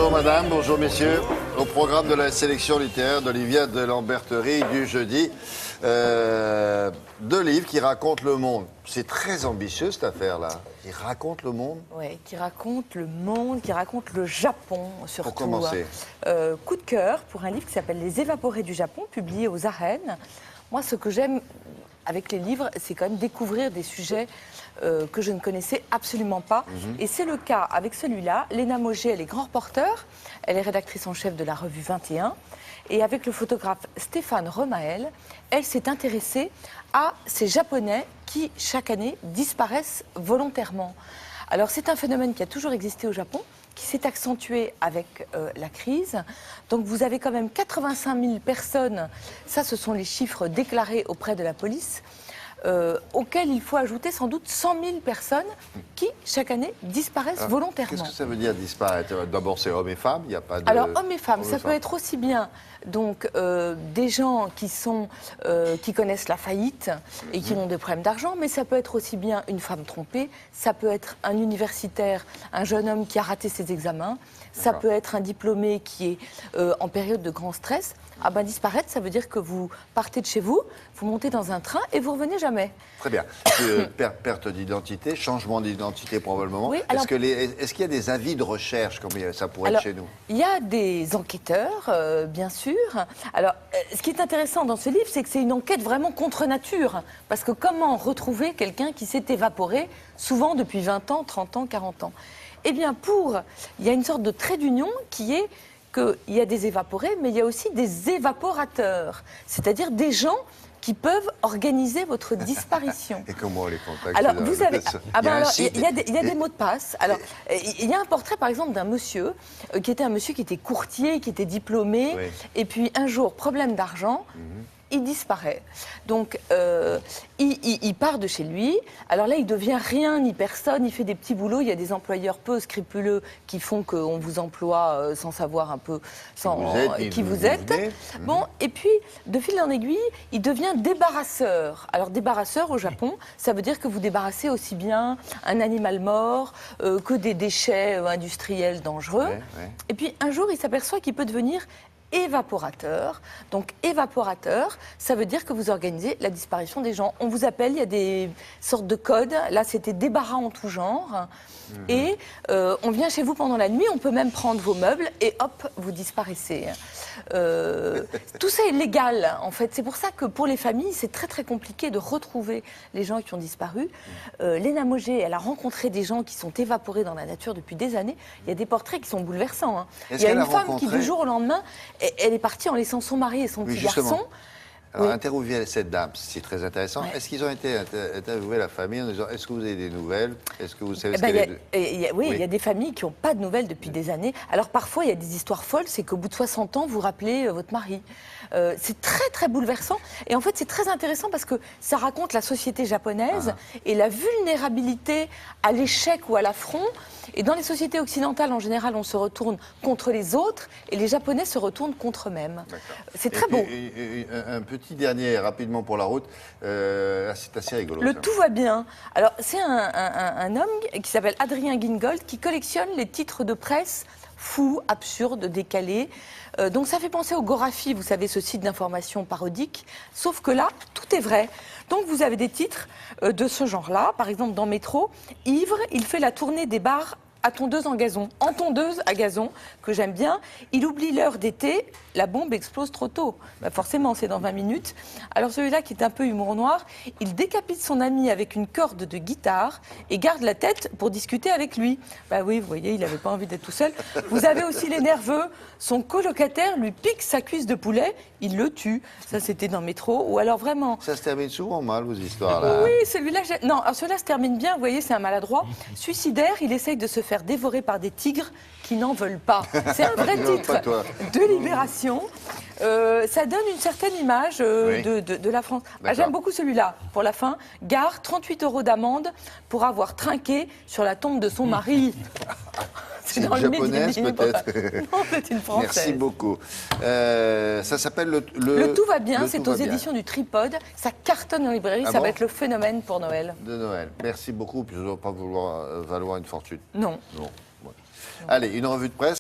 Bonjour madame, bonjour messieurs. Au programme de la sélection littéraire d'Olivia de Lamberterie du jeudi, deux livres qui racontent le monde. C'est très ambitieux cette affaire-là. Qui raconte le monde. Oui, qui raconte le monde, qui raconte le Japon surtout. Pour commencer. Coup de cœur pour un livre qui s'appelle Les Évaporés du Japon, publié aux Arènes. Moi, ce que j'aime avec les livres, c'est quand même découvrir des sujets que je ne connaissais absolument pas. Et c'est le cas avec celui-là. Léna Mogé, elle est grand reporter, elle est rédactrice en chef de la revue 21. Et avec le photographe Stéphane Romaël, elle s'est intéressée à ces Japonais qui, chaque année, disparaissent volontairement. Alors c'est un phénomène qui a toujours existé au Japon, qui s'est accentué avec la crise. Donc vous avez quand même 85 000 personnes, ça ce sont les chiffres déclarés auprès de la police, auxquels il faut ajouter sans doute 100 000 personnes qui, chaque année, disparaissent volontairement. Qu'est-ce que ça veut dire disparaître? D'abord, c'est hommes et femmes, il n'y a pas de... Alors, hommes et femmes, ça peut être aussi bien donc, des gens qui connaissent la faillite et qui ont des problèmes d'argent, mais ça peut être aussi bien une femme trompée, ça peut être un universitaire, un jeune homme qui a raté ses examens, ça peut être un diplômé qui est en période de grand stress. Ah ben disparaître, ça veut dire que vous partez de chez vous, vous montez dans un train et vous revenez jamais. Très bien. Perte d'identité, changement d'identité probablement. Oui, alors... Est-ce qu'il y a des avis de recherche comme ça pourrait être chez nous? Il y a des enquêteurs, bien sûr. Alors, ce qui est intéressant dans ce livre, c'est que c'est une enquête vraiment contre nature. Parce que comment retrouver quelqu'un qui s'est évaporé, souvent depuis 20 ans, 30 ans, 40 ans? Eh bien, il y a une sorte de trait d'union qui est qu'il y a des évaporés, mais il y a aussi des évaporateurs, c'est-à-dire des gens qui peuvent organiser votre disparition. Et comment on les contacte? Alors, vous avez... il y a des mots de passe. Alors, il y a un portrait, par exemple, d'un monsieur qui était un monsieur qui était courtier, qui était diplômé, et puis un jour, problème d'argent, il disparaît. Donc, il part de chez lui. Alors là, il devient rien ni personne. Il fait des petits boulots. Il y a des employeurs peu scrupuleux qui font qu'on vous emploie sans savoir un peu qui vous êtes. Bon, et puis, de fil en aiguille, il devient débarrasseur. Alors, débarrasseur au Japon, ça veut dire que vous débarrassez aussi bien un animal mort que des déchets industriels dangereux. Et puis, un jour, il s'aperçoit qu'il peut devenir évaporateur. Donc évaporateur, ça veut dire que vous organisez la disparition des gens. On vous appelle, il y a des sortes de codes. Là, c'était débarras en tout genre. Et on vient chez vous pendant la nuit, on peut même prendre vos meubles et hop, vous disparaissez. Tout ça est légal, en fait. C'est pour ça que pour les familles, c'est très très compliqué de retrouver les gens qui ont disparu. Léna Mogé, elle a rencontré des gens qui sont évaporés dans la nature depuis des années. Il y a des portraits qui sont bouleversants. Hein. Il y a une femme qui, du jour au lendemain, elle est partie en laissant son mari et son petit garçon. Alors, interviewer cette dame, c'est très intéressant. Est-ce qu'ils ont été interviewés la famille en disant est-ce que vous avez des nouvelles? Est-ce que vous savez ce qu'elle est? Oui, il y a des familles qui n'ont pas de nouvelles depuis des années. Alors parfois, il y a des histoires folles, c'est qu'au bout de 60 ans, vous rappelez votre mari. C'est très, très bouleversant. Et en fait, c'est très intéressant parce que ça raconte la société japonaise et la vulnérabilité à l'échec ou à l'affront. Et dans les sociétés occidentales, en général, on se retourne contre les autres et les Japonais se retournent contre eux-mêmes. C'est très beau. Un petit dernier, rapidement pour la route, c'est assez rigolo. Le Tout va bien. Alors, c'est un homme qui s'appelle Adrien Gingold qui collectionne les titres de presse fous, absurdes, décalés. Donc ça fait penser au Gorafi, vous savez, ce site d'information parodique, sauf que là, tout est vrai. Donc vous avez des titres de ce genre-là, par exemple dans Métro, ivre, il fait la tournée des bars à tondeuse en gazon, en tondeuse à gazon, que j'aime bien. Il oublie l'heure d'été, la bombe explose trop tôt. Bah forcément, c'est dans 20 minutes. Alors celui-là, qui est un peu humour noir, il décapite son ami avec une corde de guitare et garde la tête pour discuter avec lui. Bah oui, vous voyez, il n'avait pas envie d'être tout seul. Vous avez aussi les nerveux. Son colocataire lui pique sa cuisse de poulet, il le tue. Ça, c'était dans Métro. Ou alors vraiment... Ça se termine souvent mal, vos histoires-là. Oui, celui-là... Non, alors celui-là se termine bien, vous voyez, c'est un maladroit. Suicidaire, il essaye de se faire dévorer par des tigres qui n'en veulent pas. C'est un vrai titre de Libération. Ça donne une certaine image de la France. Ah, j'aime beaucoup celui-là, pour la fin. Gare, 38 € d'amende pour avoir trinqué sur la tombe de son mari. C'est une japonaise peut-être? Non, c'est une française. Merci beaucoup. Ça s'appelle le Tout va bien, c'est aux éditions du Tripode. Ça cartonne en librairie, ça va être le phénomène pour Noël. De Noël. Merci beaucoup, puis je ne dois pas vouloir valoir une fortune. Non. Allez, une revue de presse.